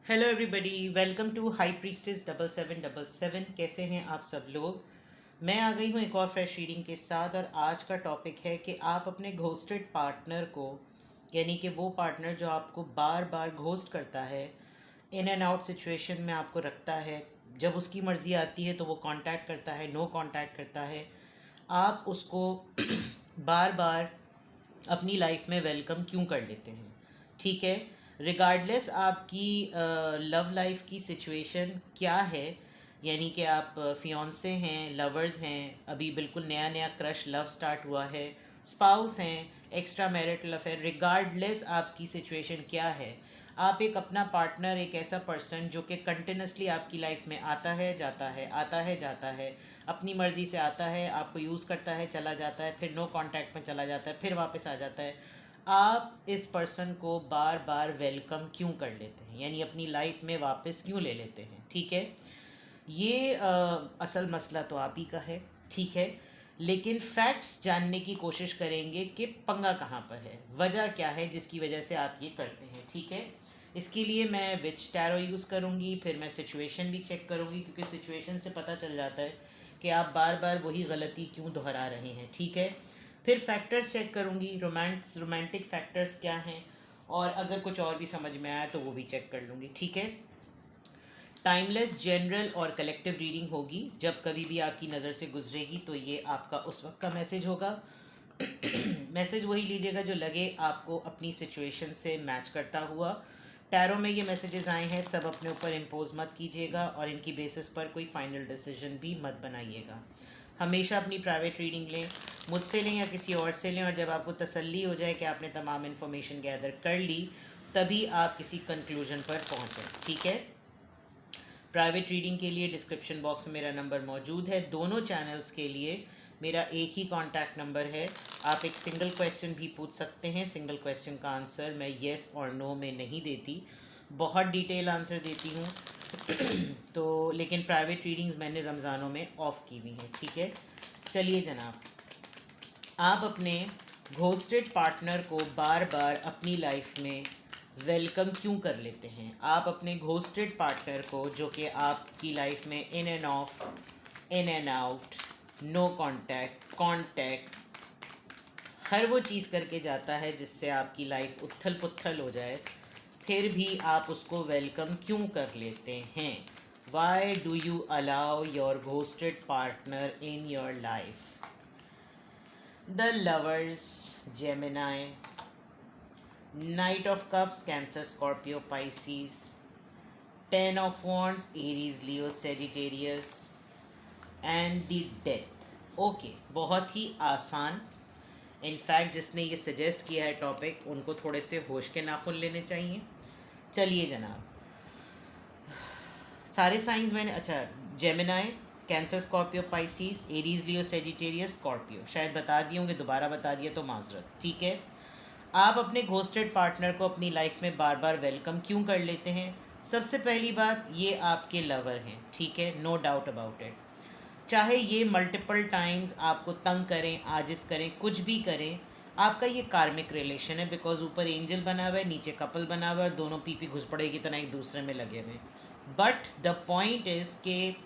Hello everybody, welcome to high priestess 7777। कैसे हैं आप सब लोग। मैं आ गई हूँ एक और फ्रेश रीडिंग के साथ और आज का टॉपिक है कि आप अपने घोस्टेड पार्टनर को, यानी कि वो पार्टनर जो आपको बार बार घोस्ट करता है, इन एंड आउट सिचुएशन में आपको रखता है। जब उसकी मर्ज़ी आती है तो वो कांटेक्ट करता है, नो कांटेक्ट करता है, आप उसको बार बार अपनी लाइफ में वेलकम क्यों कर लेते हैं। ठीक है, रिगार्डलेस आपकी लव लाइफ की सिचुएशन क्या है, यानी कि आप फियोंसे हैं, लवर्स हैं, अभी बिल्कुल नया नया क्रश लव स्टार्ट हुआ है, स्पाउस हैं, एक्स्ट्रा मैरिटल अफेयर, रिगार्डलेस आपकी सिचुएशन क्या है, आप एक अपना पार्टनर, एक ऐसा पर्सन जो कि कंटिन्यूसली आपकी लाइफ में आता है जाता है, आता है जाता है, अपनी मर्ज़ी से आता है, आपको यूज़ करता है, चला जाता है, फिर नो कांटेक्ट में चला जाता है, फिर वापस आ जाता है, आप इस पर्सन को बार बार वेलकम क्यों कर लेते हैं, यानी अपनी लाइफ में वापस क्यों ले लेते हैं। ठीक है, ये असल मसला तो आप ही का है। ठीक है, लेकिन फैक्ट्स जानने की कोशिश करेंगे कि पंगा कहाँ पर है, वजह क्या है जिसकी वजह से आप ये करते हैं। ठीक है, इसके लिए मैं विच टैरो यूज़ करूँगी, फिर मैं सिचुएशन भी चेक करूँगी, क्योंकि सिचुएशन से पता चल जाता है कि आप बार बार वही गलती क्यों दोहरा रहे हैं। ठीक है, फिर फैक्टर्स चेक करूँगी, रोमांटिक फैक्टर्स क्या हैं, और अगर कुछ और भी समझ में आया तो वो भी चेक कर लूँगी। ठीक है, टाइमलेस, जनरल और कलेक्टिव रीडिंग होगी। जब कभी भी आपकी नज़र से गुजरेगी तो ये आपका उस वक्त का मैसेज होगा। मैसेज वही लीजिएगा जो लगे आपको अपनी सिचुएशन से मैच करता हुआ। टैरो में ये मैसेजेस आए हैं, सब अपने ऊपर इम्पोज मत कीजिएगा और इनकी बेसिस पर कोई फाइनल डिसीजन भी मत बनाइएगा। हमेशा अपनी प्राइवेट रीडिंग लें, मुझसे लें या किसी और से लें, और जब आपको तसल्ली हो जाए कि आपने तमाम इन्फॉर्मेशन गैदर कर ली, तभी आप किसी कंक्लूजन पर पहुँचें। ठीक है, प्राइवेट रीडिंग के लिए डिस्क्रिप्शन बॉक्स में मेरा नंबर मौजूद है। दोनों चैनल्स के लिए मेरा एक ही कॉन्टैक्ट नंबर है। आप एक सिंगल क्वेश्चन भी पूछ सकते हैं। सिंगल क्वेश्चन का आंसर मैं येस और नो में नहीं देती, बहुत डिटेल आंसर देती हूँ। तो लेकिन प्राइवेट रीडिंग्स मैंने रमज़ानों में ऑफ़ की हुई हैं। ठीक है, चलिए जनाब, आप अपने घोस्टेड पार्टनर को बार बार अपनी लाइफ में वेलकम क्यों कर लेते हैं। आप अपने घोस्टेड पार्टनर को, जो कि आपकी लाइफ में in and off, in and out, no contact, contact, हर वो चीज़ करके जाता है जिससे आपकी लाइफ उथल पुथल हो जाए, फिर भी आप उसको वेलकम क्यों कर लेते हैं। Why do you allow your ghosted partner in your life. The lovers, Gemini, Knight of Cups, Cancer, Scorpio, Pisces, Ten of Wands, Aries, Leo, Sagittarius, and the Death. Okay, बहुत ही आसान। इनफैक्ट जिसने ये suggest किया है topic, उनको थोड़े से होश के नाखून लेने चाहिए। चलिए जनाब, सारे साइंस मैंने, अच्छा, Gemini, Cancer, Scorpio, Pisces, Aries, Leo, Sagittarius, Scorpio, शायद बता दिए होंगे, दोबारा बता दिया तो माजरत। ठीक है, आप अपने घोस्टेड पार्टनर को अपनी लाइफ में बार बार वेलकम क्यों कर लेते हैं। सबसे पहली बात, ये आपके लवर हैं। ठीक है, नो डाउट अबाउट इट। चाहे ये मल्टीपल टाइम्स आपको तंग करें, आजिज करें, कुछ भी करें, आपका ये कार्मिक रिलेशन है। बिकॉज ऊपर एंजल बना हुआ है, नीचे कपल बना हुआ है, दोनों पीपी घुस पड़े की तरह एक दूसरे में लगे हुए। बट द पॉइंट इज़ कि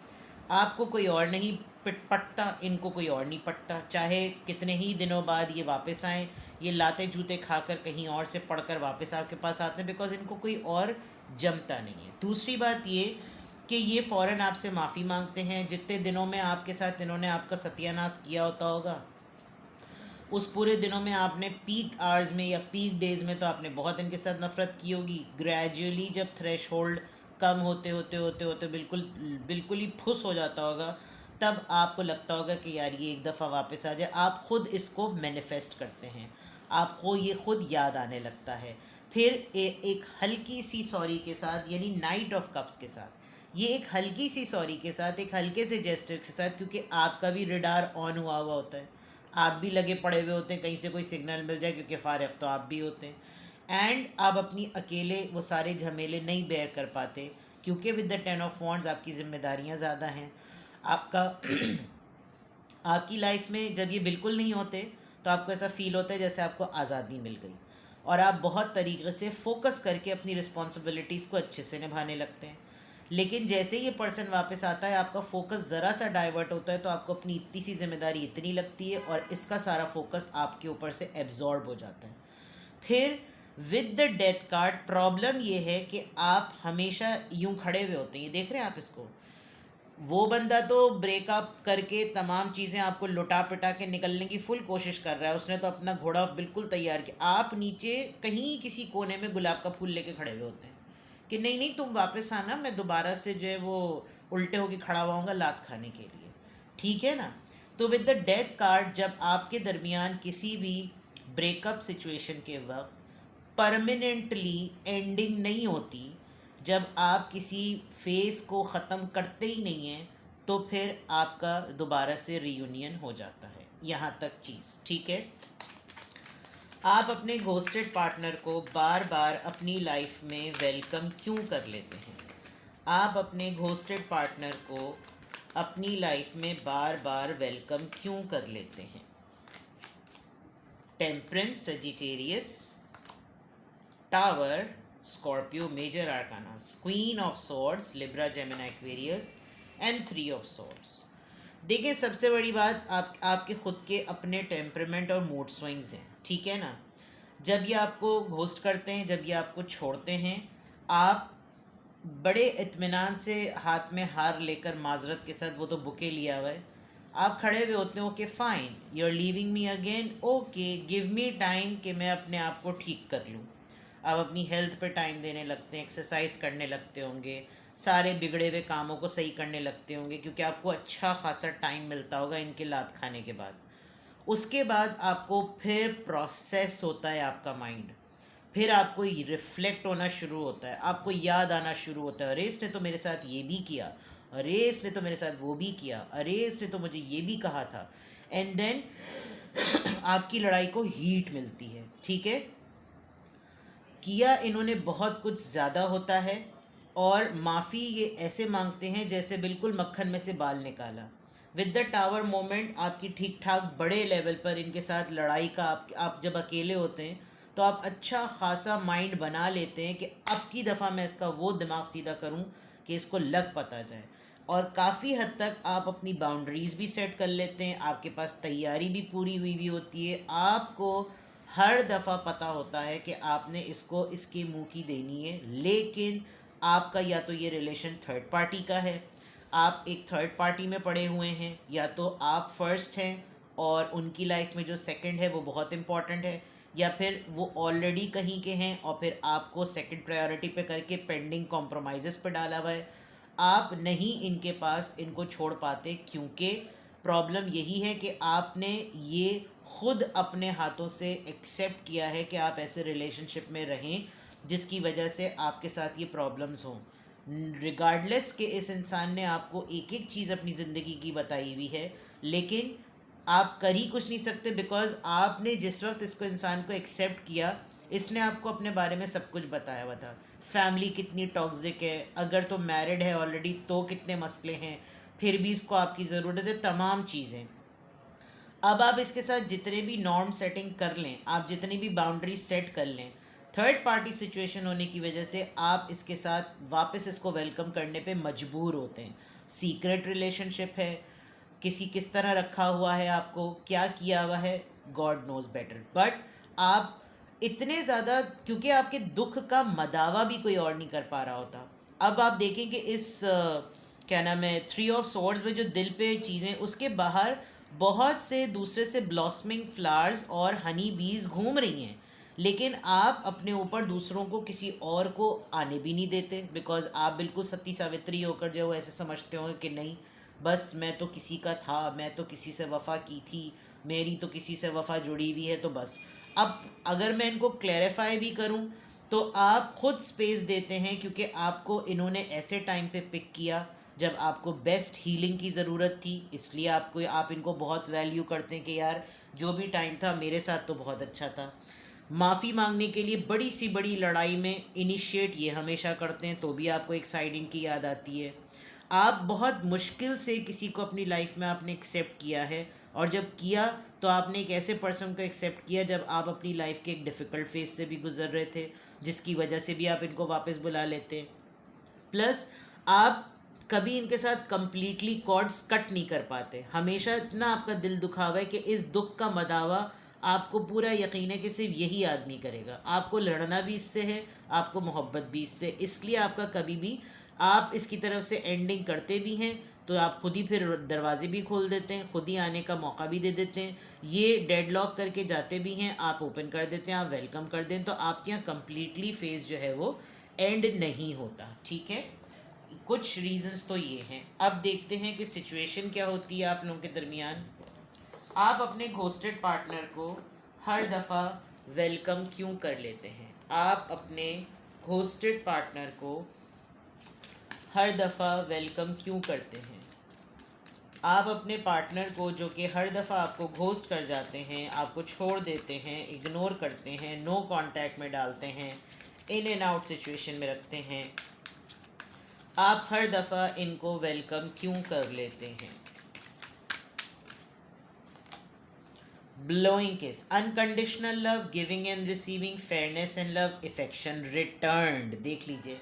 आपको कोई और नहीं पटता, इनको कोई और नहीं पटता। चाहे कितने ही दिनों बाद ये वापस आएँ, ये लाते जूते खाकर कहीं और से पढ़कर वापस आपके पास आते हैं, बिकॉज इनको कोई और जमता नहीं है। दूसरी बात ये कि ये फ़ौरन आपसे माफ़ी मांगते हैं। जितने दिनों में आपके साथ इन्होंने आपका सत्यानाश किया होता होगा, उस पूरे दिनों में आपने पीक आवर्स में या पीक डेज़ में तो आपने बहुत इनके साथ नफ़रत की होगी। ग्रेजुअली जब थ्रेश होल्ड कम होते होते होते होते बिल्कुल बिल्कुल ही फुस हो जाता होगा, तब आपको लगता होगा कि यार ये एक दफ़ा वापस आ जाए। आप ख़ुद इसको मैनिफेस्ट करते हैं, आपको ये ख़ुद याद आने लगता है। फिर एक हल्की सी सॉरी के साथ, यानी नाइट ऑफ कप्स के साथ, ये एक हल्की सी सॉरी के साथ, एक हल्के से जेस्टर के साथ, क्योंकि आपका भी रडार ऑन हुआ हुआ होता है, आप भी लगे पड़े हुए होते हैं कहीं से कोई सिग्नल मिल जाए, क्योंकि फ़ारिग तो आप भी होते हैं। एंड आप अपनी अकेले वो सारे झमेले नहीं बेयर कर पाते, क्योंकि विद द 10 of Wands आपकी ज़िम्मेदारियाँ ज़्यादा हैं। आपका आपकी लाइफ में जब ये बिल्कुल नहीं होते तो आपको ऐसा फ़ील होता है जैसे आपको आज़ादी मिल गई। और आप बहुत तरीके से फोकस करके अपनी रिस्पॉन्सिबिलिटीज़ को अच्छे से निभाने लगते हैं। लेकिन जैसे ही ये पर्सन वापस आता है, आपका फोकस ज़रा सा डाइवर्ट होता है, तो आपको अपनी इतनी सी जिम्मेदारी इतनी लगती है और इसका सारा फोकस आपके ऊपर से एब्जॉर्ब हो जाता है। फिर with the death card problem ये है कि आप हमेशा यूं खड़े हुए होते हैं, ये देख रहे हैं आप इसको। वो बंदा तो ब्रेकअप करके तमाम चीज़ें आपको लुटा पिटा के निकलने की फुल कोशिश कर रहा है, उसने तो अपना घोड़ा बिल्कुल तैयार किया। आप नीचे कहीं किसी कोने में गुलाब का फूल लेके खड़े हुए होते हैं कि नहीं नहीं तुम वापस आना, मैं दोबारा से जो है वो उल्टे होके खड़ा हुआ हूँगा लात खाने के लिए, ठीक है ना। तो विद द डेथ कार्ड, जब आपके दरमियान किसी भी ब्रेकअप सिचुएशन के वक्त परमानेंटली एंडिंग नहीं होती, जब आप किसी फेस को ख़त्म करते ही नहीं हैं, तो फिर आपका दोबारा से रीयूनियन हो जाता है। यहाँ तक चीज़ ठीक है। आप अपने घोस्टेड पार्टनर को बार बार अपनी लाइफ में वेलकम क्यों कर लेते हैं? आप अपने घोस्टेड पार्टनर को अपनी लाइफ में बार बार वेलकम क्यों कर लेते हैं? Temperance, Sagittarius, tower, Scorpio, major arcanas, queen of swords, Libra, Gemini, Aquarius and three of swords. देखिए, सबसे बड़ी बात आपके खुद के अपने टेम्परामेंट और मूड स्विंग्स हैं, ठीक है ना। जब ये आपको घोस्ट करते हैं, जब ये आपको छोड़ते हैं, आप बड़े इत्मीनान से हाथ में हार लेकर माजरत के साथ, वो तो बुके लिया हुआ है, आप खड़े हुए होते हो, okay fine, you are leaving me again, okay give me time कि मैं अपने आप को ठीक कर लूँ। आप अपनी हेल्थ पे टाइम देने लगते हैं, एक्सरसाइज करने लगते होंगे, सारे बिगड़े हुए कामों को सही करने लगते होंगे, क्योंकि आपको अच्छा खासा टाइम मिलता होगा इनके लात खाने के बाद। उसके बाद आपको फिर प्रोसेस होता है आपका माइंड, फिर आपको रिफ्लेक्ट होना शुरू होता है, आपको याद आना शुरू होता है, अरे इसने तो मेरे साथ ये भी किया, अरे इसने तो मेरे साथ वो भी किया, अरे इसने तो मुझे ये भी कहा था। एंड देन आपकी लड़ाई को हीट मिलती है, ठीक है। किया इन्होंने बहुत कुछ ज़्यादा होता है, और माफ़ी ये ऐसे मांगते हैं जैसे बिल्कुल मक्खन में से बाल निकाला। विद द टावर मोमेंट, आपकी ठीक ठाक बड़े लेवल पर इनके साथ लड़ाई का आप जब अकेले होते हैं, तो आप अच्छा खासा माइंड बना लेते हैं कि अब की दफ़ा मैं इसका वो दिमाग सीधा करूं कि इसको लग पता जाए। और काफ़ी हद तक आप अपनी बाउंड्रीज़ भी सेट कर लेते हैं, आपके पास तैयारी भी पूरी हुई भी होती है, आपको हर दफ़ा पता होता है कि आपने इसको इसकी मुंह की देनी है। लेकिन आपका या तो ये रिलेशन थर्ड पार्टी का है, आप एक थर्ड पार्टी में पड़े हुए हैं, या तो आप फर्स्ट हैं और उनकी लाइफ में जो सेकंड है वो बहुत इम्पॉर्टेंट है, या फिर वो ऑलरेडी कहीं के हैं और फिर आपको सेकंड प्रायोरिटी पे करके पेंडिंग कॉम्प्रोमाइज़ेस पे डाला हुआ है। आप नहीं इनके पास इनको छोड़ पाते, क्योंकि प्रॉब्लम यही है कि आपने ये खुद अपने हाथों से एक्सेप्ट किया है कि आप ऐसे रिलेशनशिप में रहें जिसकी वजह से आपके साथ ये प्रॉब्लम्स हों। रिगार्डलेस कि इस इंसान ने आपको एक एक चीज़ अपनी ज़िंदगी की बताई हुई है, लेकिन आप कर ही कुछ नहीं सकते, बिकॉज आपने जिस वक्त इसको इंसान को एक्सेप्ट किया, इसने आपको अपने बारे में सब कुछ बताया हुआ था। फैमिली कितनी टॉक्सिक है, अगर तो मैरिड है ऑलरेडी तो कितने मसले हैं, फिर भी इसको आपकी ज़रूरत है, तमाम चीज़ें। अब आप इसके साथ जितने भी नॉर्म सेटिंग कर लें, आप जितनी भी बाउंड्री सेट कर लें, थर्ड पार्टी सिचुएशन होने की वजह से आप इसके साथ वापस इसको वेलकम करने पे मजबूर होते हैं। सीक्रेट रिलेशनशिप है, किसी किस तरह रखा हुआ है, आपको क्या किया हुआ है, गॉड नोज बेटर। बट आप इतने ज़्यादा, क्योंकि आपके दुख का मदावा भी कोई और नहीं कर पा रहा होता। अब आप देखें कि इस क्या नाम है, थ्री ऑफ सॉर्ड्स में जो दिल पे चीज़ें, उसके बाहर बहुत से दूसरे से ब्लॉसमिंग फ्लावर्स और हनी बीज घूम रही हैं, लेकिन आप अपने ऊपर दूसरों को, किसी और को आने भी नहीं देते, बिकॉज आप बिल्कुल सती सावित्री होकर जो ऐसे समझते हो कि नहीं, बस मैं तो किसी का था, मैं तो किसी से वफ़ा की थी, मेरी तो किसी से वफ़ा जुड़ी हुई है, तो बस। अब अगर मैं इनको क्लैरिफाई भी करूं, तो आप खुद स्पेस देते हैं, क्योंकि आपको इन्होंने ऐसे टाइम पे पिक किया जब आपको बेस्ट हीलिंग की ज़रूरत थी, इसलिए आप इनको बहुत वैल्यू करते हैं कि यार जो भी टाइम था मेरे साथ तो बहुत अच्छा था। माफ़ी मांगने के लिए बड़ी सी बड़ी लड़ाई में इनिशिएट ये हमेशा करते हैं, तो भी आपको एक साइड इनकी याद आती है। आप बहुत मुश्किल से किसी को अपनी लाइफ में आपने एक्सेप्ट किया है, और जब किया तो आपने एक ऐसे पर्सन को एक्सेप्ट किया जब आप अपनी लाइफ के एक डिफ़िकल्ट फेज से भी गुजर रहे थे, जिसकी वजह से भी आप इनको वापस बुला लेते। प्लस आप कभी इनके साथ कंप्लीटली कॉर्ड्स कट नहीं कर पाते, हमेशा इतना आपका दिल दुखा हुआ है कि इस दुख का मदावा आपको पूरा यकीन है कि सिर्फ यही आदमी करेगा। आपको लड़ना भी इससे है, आपको मोहब्बत भी इससे, इसलिए आपका कभी भी आप इसकी तरफ से एंडिंग करते भी हैं तो आप खुद ही फिर दरवाजे भी खोल देते हैं, खुद ही आने का मौका भी दे देते हैं। ये डेडलॉक करके जाते भी हैं, आप ओपन कर देते हैं, आप वेलकम कर दें, तो आपके यहाँ कम्प्लीटली फेज जो है वो एंड नहीं होता। ठीक है, कुछ रीजंस तो ये हैं। अब देखते हैं कि सिचुएशन क्या होती है आप लोगों के दरमियान। आप अपने घोस्टेड पार्टनर को हर दफ़ा वेलकम क्यों कर लेते हैं? आप अपने घोस्टेड पार्टनर को हर दफ़ा वेलकम क्यों करते हैं? आप अपने पार्टनर को जो कि हर दफ़ा आपको घोस्ट कर जाते हैं, आपको छोड़ देते हैं, इग्नोर करते हैं, नो कांटेक्ट में डालते हैं, इन एंड आउट सिचुएशन में रखते हैं, आप हर दफ़ा इनको वेलकम क्यों कर लेते हैं? Blowing kiss, unconditional love, giving and receiving, fairness and love, affection returned. देख लीजिए,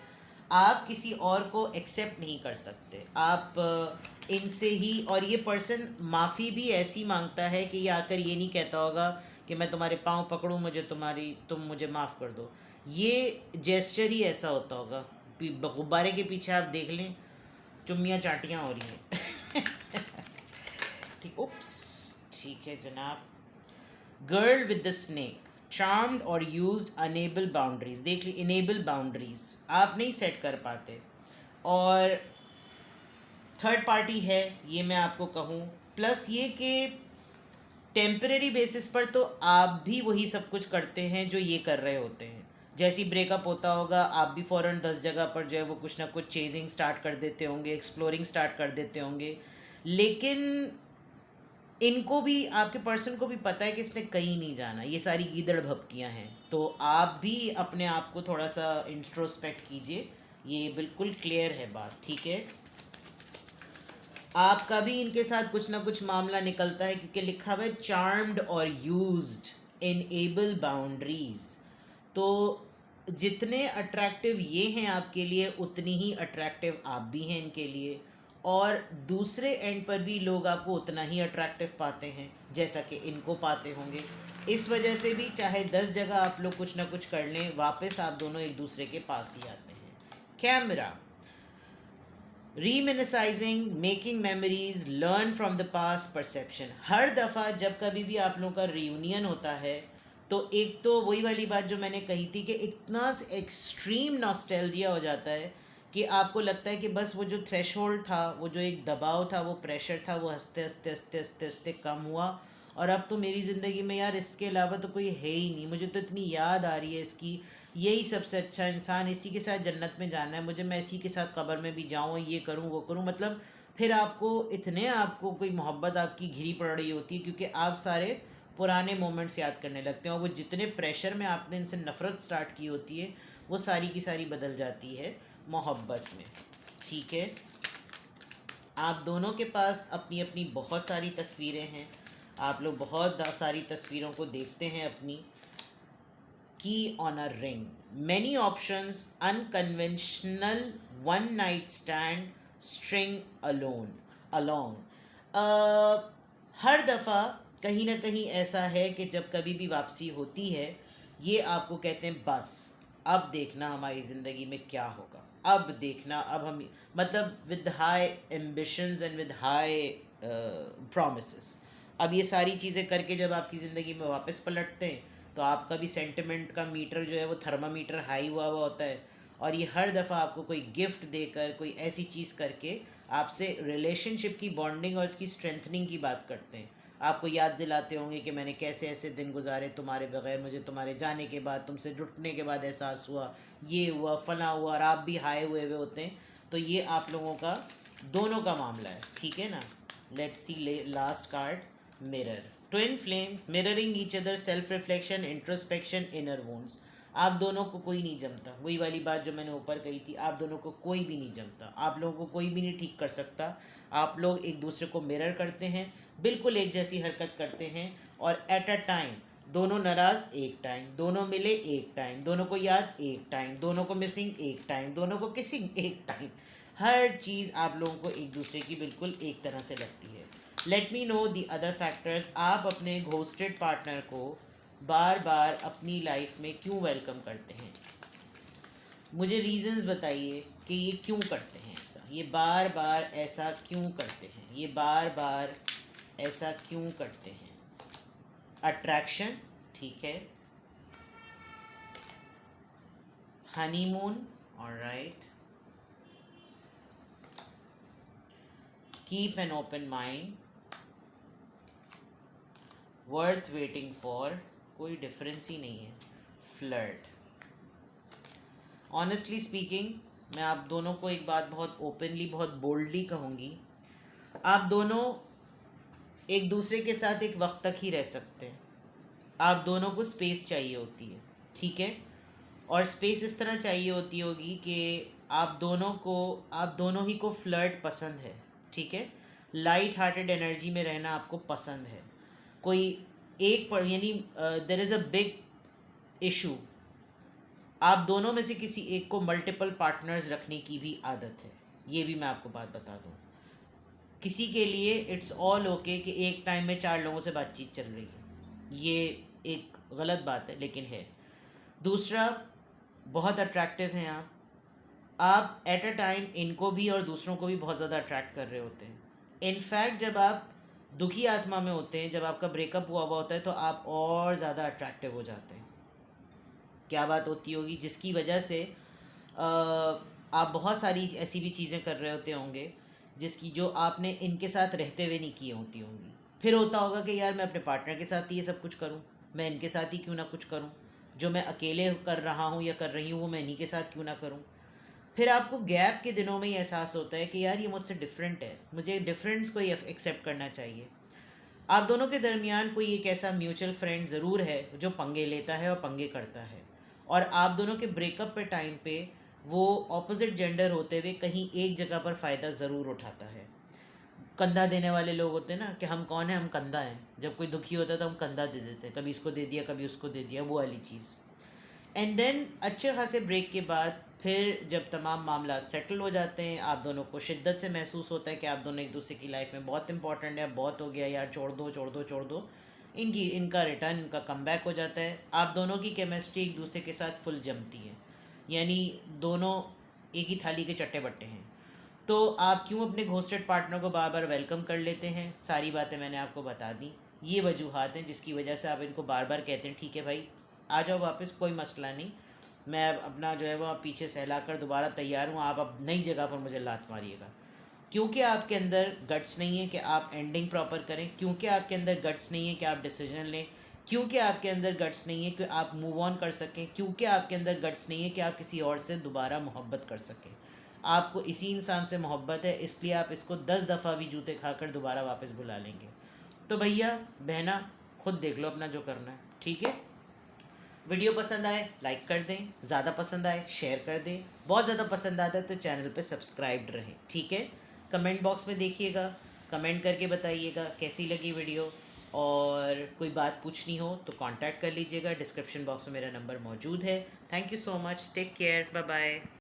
आप किसी और को एक्सेप्ट नहीं कर सकते, आप इनसे ही। और ये पर्सन माफ़ी भी ऐसी मांगता है कि ये आकर ये नहीं कहता होगा कि मैं तुम्हारे पाँव पकड़ूं, तुम मुझे माफ़ कर दो। ये जेस्चर ही ऐसा होता होगा। गुब्बारे के पीछे आप देख लें, चुम्मियाँ चाटियाँ हो रही हैं। ठीक, उप्स, ठीक है जनाब। Girl with the snake, charmed और यूज्ड अनेबल बाउंड्रीज। देख ली, इनेबल बाउंड्रीज आप नहीं सेट कर पाते। और थर्ड पार्टी है, ये मैं आपको कहूँ। प्लस ये कि टेम्परेरी बेसिस पर तो आप भी वही सब कुछ करते हैं जो ये कर रहे होते हैं। जैसी ब्रेकअप होता होगा, आप भी फ़ौरन 10 जगह पर जो है वो कुछ ना कुछ चेजिंग स्टार्ट कर देते होंगे, एक्सप्लोरिंग स्टार्ट कर देते होंगे। लेकिन इनको भी, आपके पर्सन को भी पता है कि इसने कहीं नहीं जाना, ये सारी गीदड़ भपकियाँ हैं। तो आप भी अपने आप को थोड़ा सा इंट्रोस्पेक्ट कीजिए, ये बिल्कुल क्लियर है बात। ठीक है, आपका भी इनके साथ कुछ ना कुछ मामला निकलता है, क्योंकि लिखा हुआ है चार्म्ड और यूज्ड इनेबल बाउंड्रीज। तो जितने अट्रैक्टिव ये हैं आपके लिए, उतनी ही अट्रैक्टिव आप भी हैं इनके लिए। और दूसरे एंड पर भी लोग आपको उतना ही अट्रैक्टिव पाते हैं जैसा कि इनको पाते होंगे। इस वजह से भी चाहे 10 जगह आप लोग कुछ ना कुछ कर लें, वापस आप दोनों एक दूसरे के पास ही आते हैं। Camera, reminiscing, making memories, learn from the past, perception. हर दफ़ा जब कभी भी आप लोगों का रियूनियन होता है तो एक तो वही वाली बात जो मैंने कही थी कि इतना एक्सट्रीम नॉस्टैल्जिया हो जाता है कि आपको लगता है कि बस वो जो थ्रेशोल्ड था, वो जो एक दबाव था, वो प्रेशर था, वो हंसते हंसते हंसते हंसते हंसते कम हुआ। और अब तो मेरी ज़िंदगी में यार इसके अलावा तो कोई है ही नहीं, मुझे तो इतनी याद आ रही है इसकी, यही सबसे अच्छा इंसान, इसी के साथ जन्नत में जाना है मुझे, मैं इसी के साथ कब्र में भी जाऊँ, ये करूँ वो करूँ। मतलब फिर आपको कोई मोहब्बत आपकी घिरी पड़ रही होती है, क्योंकि आप सारे पुराने मोमेंट्स याद करने लगते हैं, और वो जितने प्रेशर में आपने इनसे नफ़रत स्टार्ट की होती है, वो सारी की सारी बदल जाती है मोहब्बत में। ठीक है, आप दोनों के पास अपनी अपनी बहुत सारी तस्वीरें हैं, आप लोग बहुत सारी तस्वीरों को देखते हैं अपनी। Key on a ring, many options, unconventional, one night stand, string alone along. हर दफ़ा कहीं ना कहीं ऐसा है कि जब कभी भी वापसी होती है, ये आपको कहते हैं बस अब देखना हमारी ज़िंदगी में क्या होगा, अब देखना, अब हम, मतलब with high ambitions and with high promises. अब ये सारी चीज़ें करके जब आपकी ज़िंदगी में वापस पलटते हैं तो आपका भी सेंटिमेंट का मीटर जो है वो थर्मामीटर हाई हुआ हुआ होता है। और ये हर दफ़ा आपको कोई गिफ्ट देकर, कोई ऐसी चीज़ करके आपसे रिलेशनशिप की बॉन्डिंग और इसकी स्ट्रेंथनिंग की बात करते हैं। आपको याद दिलाते होंगे कि मैंने कैसे ऐसे दिन गुजारे तुम्हारे बगैर, मुझे तुम्हारे जाने के बाद, तुमसे जुटने के बाद एहसास हुआ, ये हुआ, फला हुआ, और आप भी हाई हुए हुए होते हैं। तो ये आप लोगों का दोनों का मामला है। ठीक है ना, let's see last card, mirror, twin flame, mirroring each other, self reflection, introspection, inner वोन्स। आप दोनों को कोई नहीं जमता। वही वाली बात जो मैंने ऊपर कही थी, आप दोनों को कोई भी नहीं जमता, आप लोगों को कोई भी नहीं ठीक कर सकता। आप लोग एक दूसरे को मिरर करते हैं, बिल्कुल एक जैसी हरकत करते हैं, और एट अ टाइम दोनों नाराज़ एक टाइम, दोनों मिले एक टाइम, दोनों को याद एक टाइम, दोनों को मिसिंग एक टाइम, दोनों को किसिंग एक टाइम। हर चीज़ आप लोगों को एक दूसरे की बिल्कुल एक तरह से लगती है। Let me know the other factors. आप अपने घोस्टेड पार्टनर को बार बार अपनी लाइफ में क्यों वेलकम करते हैं? मुझे रीजंस बताइए कि ये क्यों करते हैं ऐसा, ये बार बार ऐसा क्यों करते हैं, ये बार बार ऐसा क्यों करते हैं? अट्रैक्शन, ठीक है। Honeymoon, alright. Keep an open mind, worth waiting for, कोई डिफरेंस ही नहीं है। फ्लर्ट। ऑनेस्टली स्पीकिंग, मैं आप दोनों को एक बात बहुत ओपनली, बहुत बोल्डली कहूँगी, आप दोनों एक दूसरे के साथ एक वक्त तक ही रह सकते हैं। आप दोनों को स्पेस चाहिए होती है, ठीक है। और स्पेस इस तरह चाहिए होती होगी कि आप दोनों ही को फ्लर्ट पसंद है, ठीक है। लाइट हार्टेड एनर्जी में रहना आपको पसंद है। कोई एक पर यानी there is a big issue, आप दोनों में से किसी एक को मल्टीपल पार्टनर्स रखने की भी आदत है। ये भी मैं आपको बात बता दूँ, किसी के लिए इट्स ऑल ओके कि एक टाइम में 4 लोगों से बातचीत चल रही है, ये एक गलत बात है, लेकिन है। दूसरा, बहुत अट्रैक्टिव हैं आप एट अ टाइम इनको भी और दूसरों को भी बहुत ज़्यादा अट्रैक्ट कर रहे होते हैं। इनफैक्ट जब आप दुखी आत्मा में होते हैं, जब आपका ब्रेकअप हुआ होता है, तो आप और ज़्यादा अट्रैक्टिव हो जाते हैं। क्या बात होती होगी जिसकी वजह से आप बहुत सारी ऐसी भी चीज़ें कर रहे होते होंगे जो आपने इनके साथ रहते हुए नहीं की होती होंगी। फिर होता होगा कि यार मैं अपने पार्टनर के साथ ही ये सब कुछ करूं, मैं इनके साथ ही क्यों ना कुछ करूं, जो मैं अकेले कर रहा हूं या कर रही हूं वो मैं इन्हीं के साथ क्यों ना करूं। फिर आपको गैप के दिनों में ये एहसास होता है कि यार ये मुझसे डिफरेंट है, मुझे डिफरेंस को एक्सेप्ट करना चाहिए। आप दोनों के दरमियान कोई एक ऐसा म्यूचुअल फ्रेंड ज़रूर है जो पंगे लेता है और पंगे करता है, और आप दोनों के ब्रेकअप पे टाइम पे वो ऑपोजिट जेंडर होते हुए कहीं एक जगह पर फ़ायदा ज़रूर उठाता है। कंधा देने वाले लोग होते हैं ना कि हम कौन है, हम कंधा हैं। जब कोई दुखी होता है तो हम कंधा दे देते हैं, कभी इसको दे दिया कभी उसको दे दिया, वो वाली चीज़। एंड देन अच्छे खासे ब्रेक के बाद फिर जब तमाम मामला सेटल हो जाते हैं, आप दोनों को शिद्दत से महसूस होता है कि आप दोनों एक दूसरे की लाइफ में बहुत इंपॉर्टेंट है, बहुत हो गया यार, छोड़ दो छोड़ दो छोड़ दो, इनका रिटर्न, इनका कमबैक हो जाता है। आप दोनों की केमिस्ट्री एक दूसरे के साथ फुल जमती है, यानी दोनों एक ही थाली के चट्टे बट्टे हैं। तो आप क्यों अपने घोस्टेड पार्टनर को बार बार वेलकम कर लेते हैं, सारी बातें मैंने आपको बता दी। ये वजूहत हैं जिसकी वजह से आप इनको बार बार कहते हैं ठीक है भाई आ जाओ वापस, कोई मसला नहीं, मैं अपना जो है वो पीछे सहला कर दोबारा तैयार हूँ, आप अब नई जगह पर मुझे लात मारिएगा। क्योंकि आपके अंदर गट्स नहीं है कि आप एंडिंग प्रॉपर करें, क्योंकि आपके अंदर गट्स नहीं है कि आप डिसीजन लें, क्योंकि आपके अंदर गट्स नहीं है कि आप मूव ऑन कर सकें, क्योंकि आपके अंदर गट्स नहीं है कि आप किसी और से दोबारा मोहब्बत कर सकें। आपको इसी इंसान से मोहब्बत है, इसलिए आप इसको 10 दफ़ा भी जूते खाकर दोबारा वापस बुला लेंगे। तो भैया बहना खुद देख लो अपना जो करना है, ठीक है। वीडियो पसंद आए लाइक कर दें, ज़्यादा पसंद आए शेयर कर दें, बहुत ज़्यादा पसंद आता है तो चैनल पे सब्सक्राइब्ड रहें, ठीक है। कमेंट बॉक्स में देखिएगा, कमेंट करके बताइएगा कैसी लगी वीडियो, और कोई बात पूछनी हो तो कांटेक्ट कर लीजिएगा, डिस्क्रिप्शन बॉक्स में मेरा नंबर मौजूद है। Thank you so much, take care, bye bye.